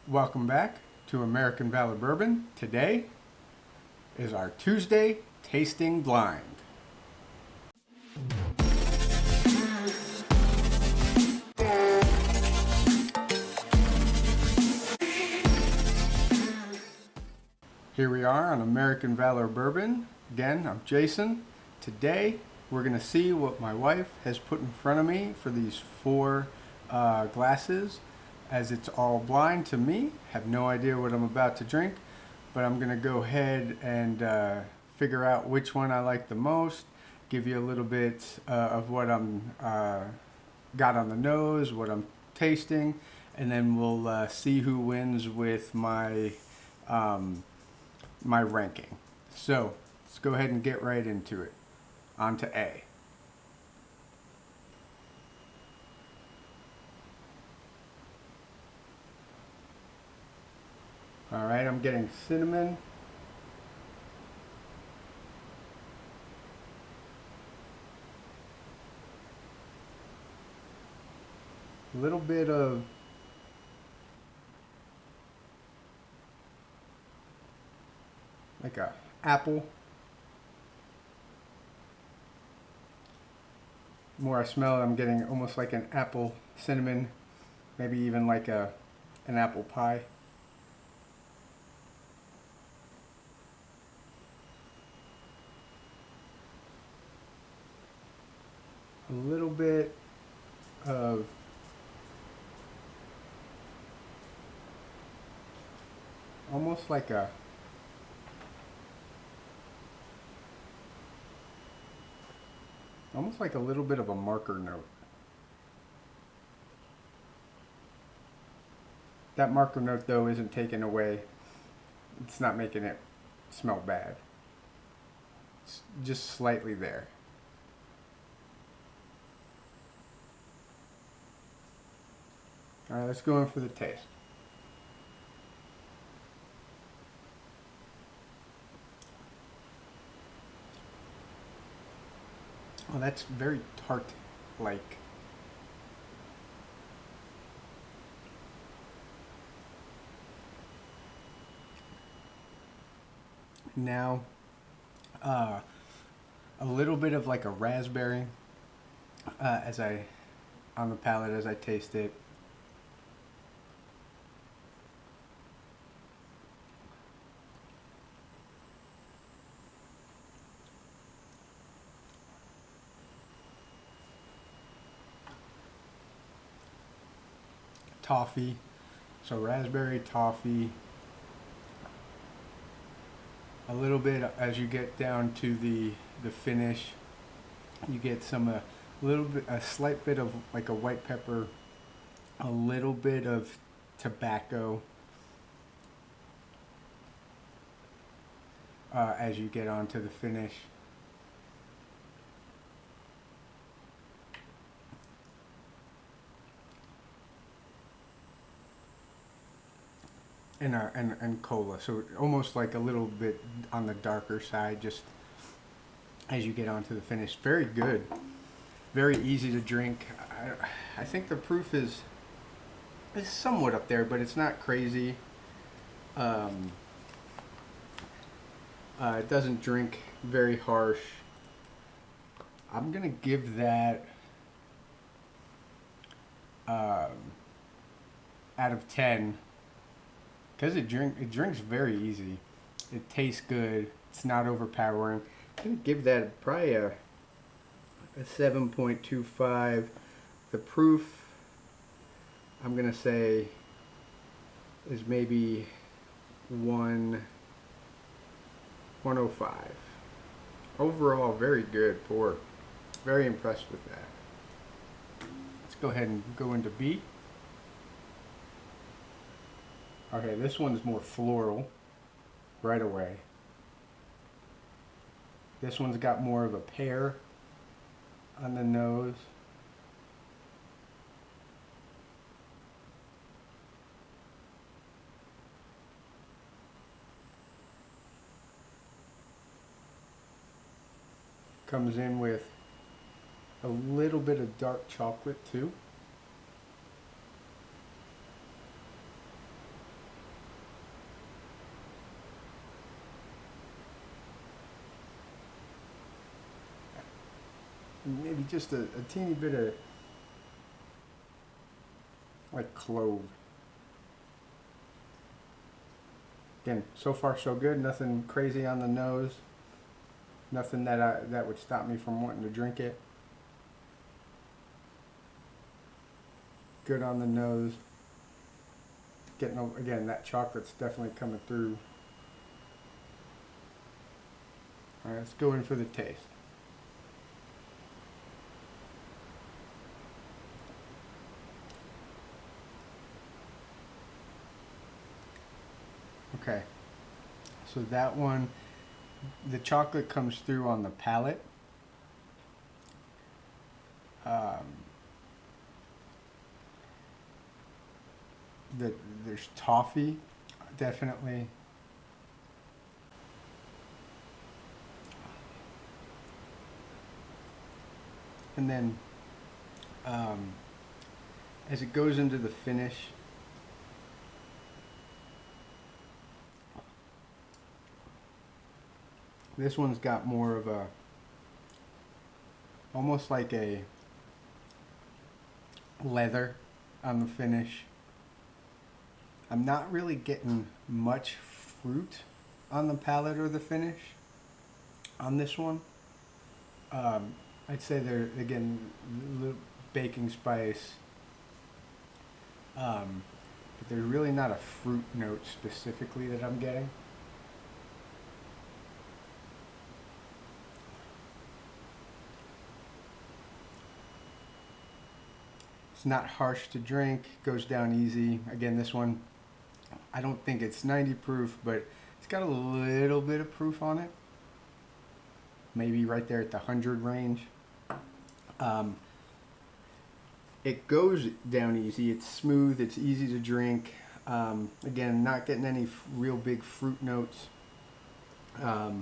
Welcome back to American Valor Bourbon. Today is our Tuesday Tasting Blind. Here we are on American Valor Bourbon. Again, I'm Jason. Today we're going to see what my wife has put in front of me for these four glasses. As it's all blind to me, have no idea what I'm about to drink, but I'm going to go ahead and figure out which one I like the most, give you a little bit of what I'm got on the nose, what I'm tasting, and then we'll see who wins with my my ranking. So let's go ahead and get right into it. On to A. All right, I'm getting cinnamon. A little bit of like a apple. The more I smell it, I'm getting almost like an apple cinnamon, maybe even like an apple pie. A little bit of almost like a little bit of a marker note. That marker note though isn't taken away. It's not making it smell bad. It's just slightly there. All right, let's go in for the taste. Oh, that's very tart-like. Now, uh, a little bit of like a raspberry as I on the palate as I taste it. Toffee, so raspberry toffee. A little bit as you get down to the finish, you get some little bit a slight bit of like a white pepper, a little bit of tobacco as you get onto the finish. And cola, so almost like a little bit on the darker side, just as you get onto the finish. Very good, very easy to drink. I think the proof is somewhat up there, but it's not crazy. Um, it doesn't drink very harsh. I'm gonna give that out of 10 because it drinks very easy. It tastes good. It's not overpowering. I'm gonna give that probably a 7.25. The proof, I'm gonna say, is maybe 105. Overall, very good pour. Very impressed with that. Let's go ahead and go into B. Okay, this one's more floral right away. This one's got more of a pear on the nose. Comes in with a little bit of dark chocolate too. maybe just a teeny bit of like clove. Again, so far so good. Nothing crazy on the nose. Nothing that would stop me from wanting to drink it. Good on the nose. Getting, again, that chocolate's definitely coming through. All right, let's go in for the taste. Okay, so that one, the chocolate comes through on the palate. Um, there's toffee, definitely. And then um, as it goes into the finish, this one's got more of a, almost like a leather on the finish. I'm not really getting much fruit on the palate or the finish on this one. I'd say there again, little baking spice, but there's really not a fruit note specifically that I'm getting. It's not harsh to drink, goes down easy. Again, this one, I don't think it's 90 proof, but it's got a little bit of proof on it. Maybe right there at the 100 range. It goes down easy, it's smooth, it's easy to drink. Again, not getting any real big fruit notes. I'd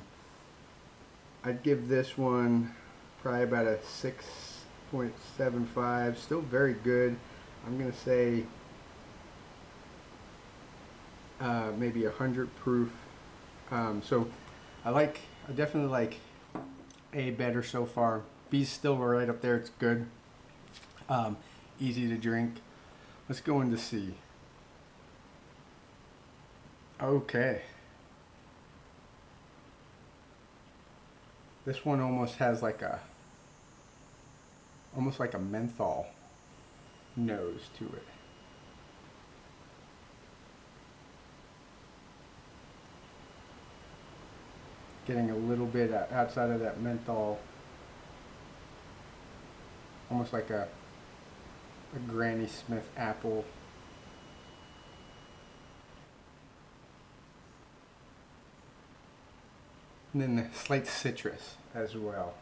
give this one probably about a 6.75. Still very good. I'm gonna say maybe 100 proof. So I definitely like A better so far. B's still right up there. It's good. Easy to drink. Let's go into C. Okay. This one almost has almost like a menthol nose to it. Getting a little bit outside of that menthol, almost like a Granny Smith apple. And then the slight citrus as well.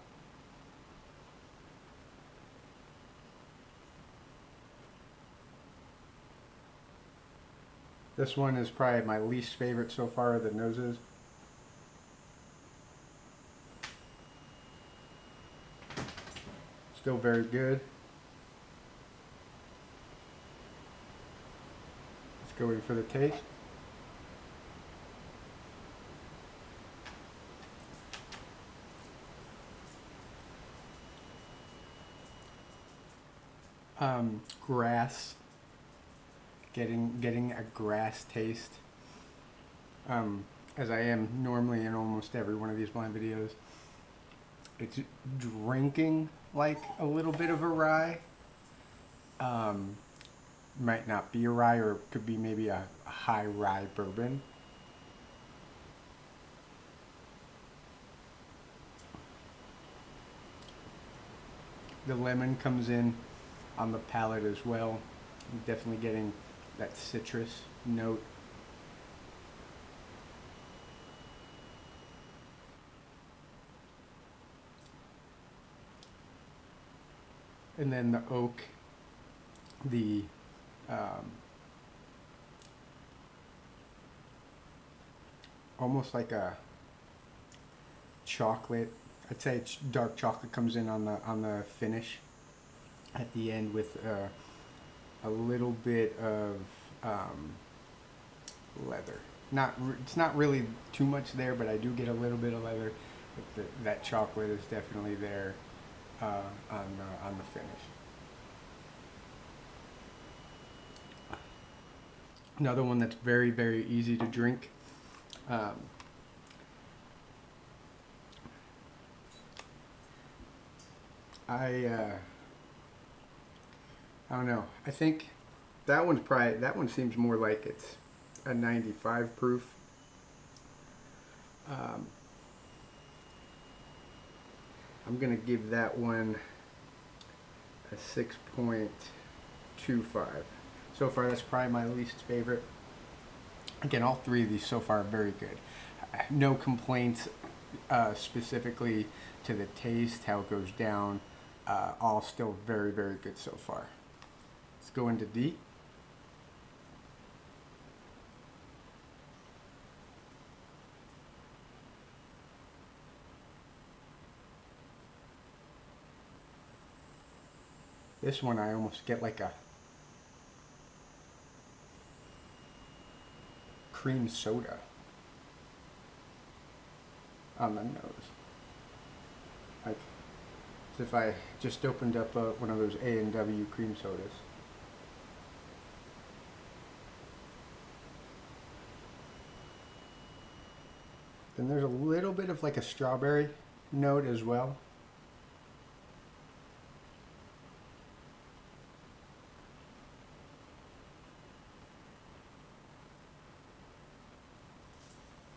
This one is probably my least favorite so far of the noses. Still very good. Let's go in for the taste. Grass. Getting a grass taste. As I am normally in almost every one of these blind videos. It's drinking like a little bit of a rye. Might not be a rye, or it could be maybe a high rye bourbon. The lemon comes in on the palate as well. I'm definitely getting that citrus note. And then the oak, the almost like a chocolate. I'd say it's dark chocolate comes in on the finish at the end with a little bit of leather. It's not really too much there, but I do get a little bit of leather. But that chocolate is definitely there. on the finish. Another one that's very, very easy to drink. Um, I I don't know. I think that one seems more like it's a 95 proof. Um, I'm gonna give that one a 6.25. So far, that's probably my least favorite. Again, all three of these so far are very good. No complaints specifically to the taste, how it goes down. All still very, very good so far. Let's go into D. This one I almost get like a cream soda on the nose. Like as if I just opened up one of those A&W cream sodas. Then there's a little bit of like a strawberry note as well.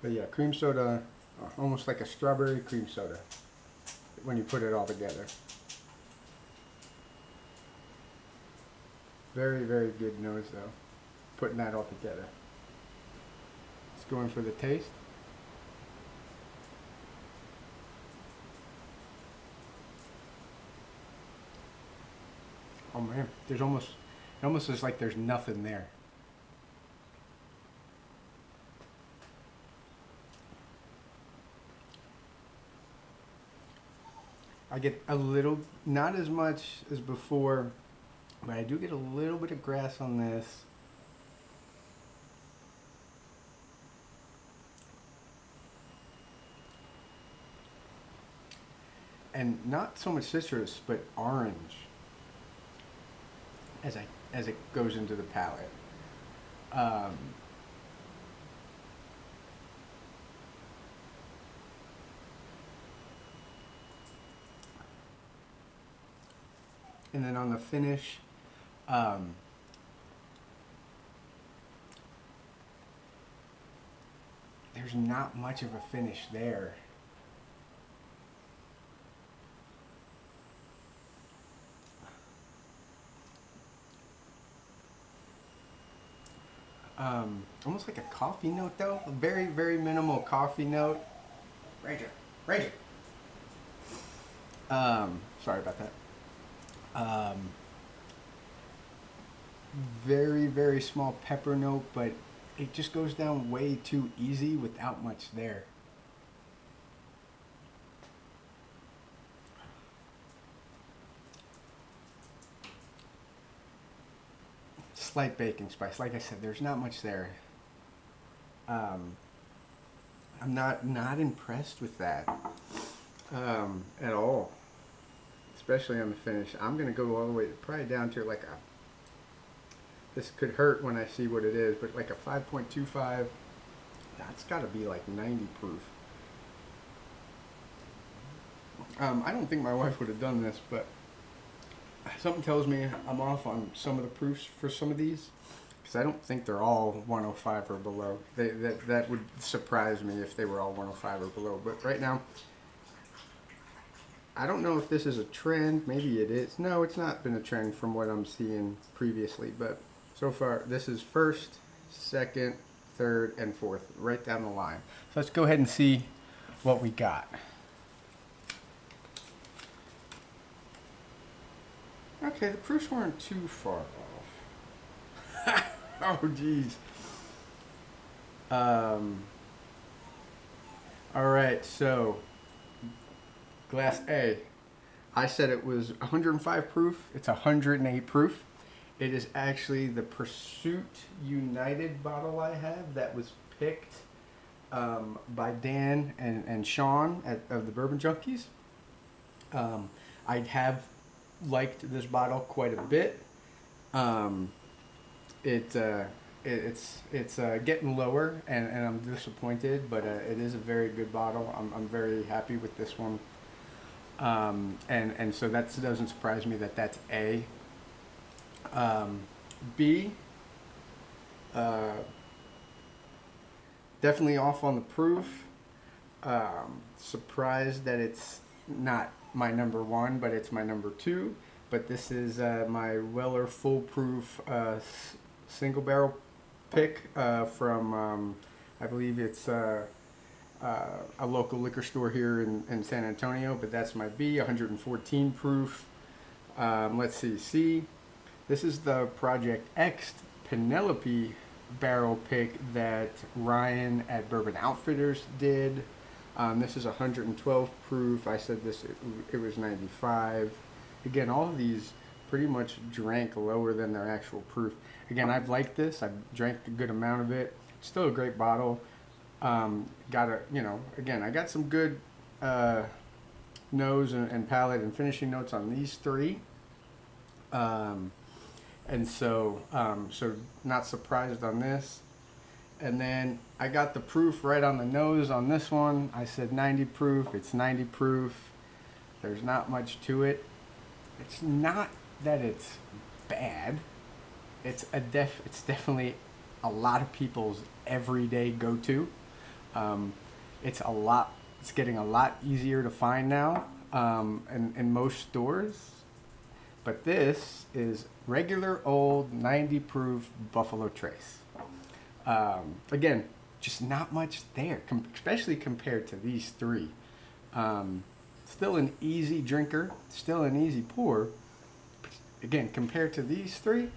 But yeah, cream soda, almost like a strawberry cream soda when you put it all together. Very, very good nose though, putting that all together. Let's go in for the taste. Oh man, it almost is like there's nothing there. I get a little, not as much as before, but I do get a little bit of grass on this. And not so much citrus, but orange as it goes into the palate. Um, and then on the finish, um, there's not much of a finish there. Almost like a coffee note though. A very, very minimal coffee note. Ranger, Ranger. Sorry about that. Um, very, very small pepper note, but it just goes down way too easy without much there. Slight baking spice. Like I said, there's not much there. Um, I'm not impressed with that at all, especially on the finish. I'm gonna go all the way probably down to like a. This could hurt when I see what it is, but like a 5.25. That's got to be like 90 proof. I don't think my wife would have done this, but something tells me I'm off on some of the proofs for some of these because I don't think they're all 105 or below. That would surprise me if they were all 105 or below. But right now, I don't know if this is a trend. Maybe it is. No, it's not been a trend from what I'm seeing previously. But so far, this is first, second, third, and fourth, right down the line. So let's go ahead and see what we got. Okay, the proofs weren't too far off. Oh, geez. All right, so glass A. I said it was 105 proof. It's 108 proof. It is actually the Pursuit United bottle I have that was picked by Dan and Sean of the Bourbon Junkies. I have liked this bottle quite a bit. Um, it, uh, it's getting lower, and I'm disappointed, but it is a very good bottle. I'm very happy with this one. And so that doesn't surprise me that that's A. Um, B, uh, definitely off on the proof. Surprised that it's not my number one, but it's my number two. But this is my Weller Foolproof single barrel pick from, I believe it's a local liquor store here in San Antonio, but that's my B, 114 proof. Let's see, C. This is the Project X Penelope barrel pick that Ryan at Bourbon Outfitters did. This is 112 proof. I said it was 95. Again, all of these pretty much drank lower than their actual proof. Again, I've liked this. I've drank a good amount of it. Still a great bottle. Again, I got some good nose and palate and finishing notes on these three. And so not surprised on this. And then I got the proof right on the nose on this one. I said 90 proof. It's 90 proof. There's not much to it. It's not that it's bad. It's definitely a lot of people's everyday go-to. It's getting a lot easier to find now in most stores. But this is regular old 90 proof Buffalo Trace. Again, just not much there, especially compared to these three. Still an easy drinker, still an easy pour. Again, compared to these three,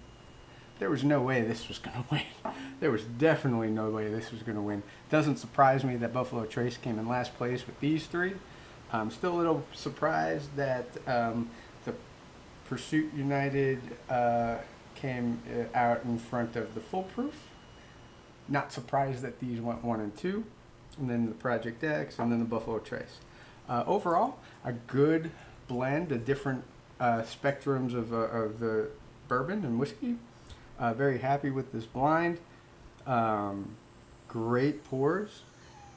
there was no way this was going to win. There was definitely no way this was going to win. Doesn't surprise me that Buffalo Trace came in last place with these three. I'm still a little surprised that the Pursuit United came out in front of the Foolproof. Not surprised that these went 1 and 2, and then the Project X, and then the Buffalo Trace. Overall, a good blend of different spectrums of the bourbon and whiskey. Very happy with this blind. Great pours.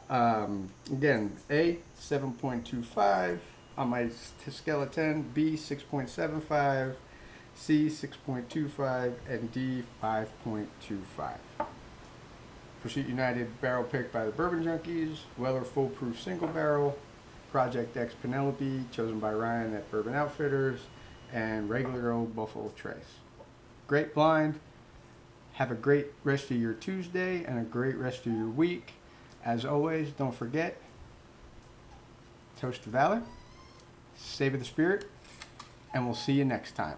Again, A, 7.25 on my scale of 10, B, 6.75, C, 6.25, and D, 5.25. Pursuit United barrel picked by the Bourbon Junkies, Weller Foolproof Single Barrel, Project X Penelope, chosen by Ryan at Bourbon Outfitters, and regular old Buffalo Trace. Great blind. Have a great rest of your Tuesday and a great rest of your week. As always, don't forget, toast to valor, savor the spirit, and we'll see you next time.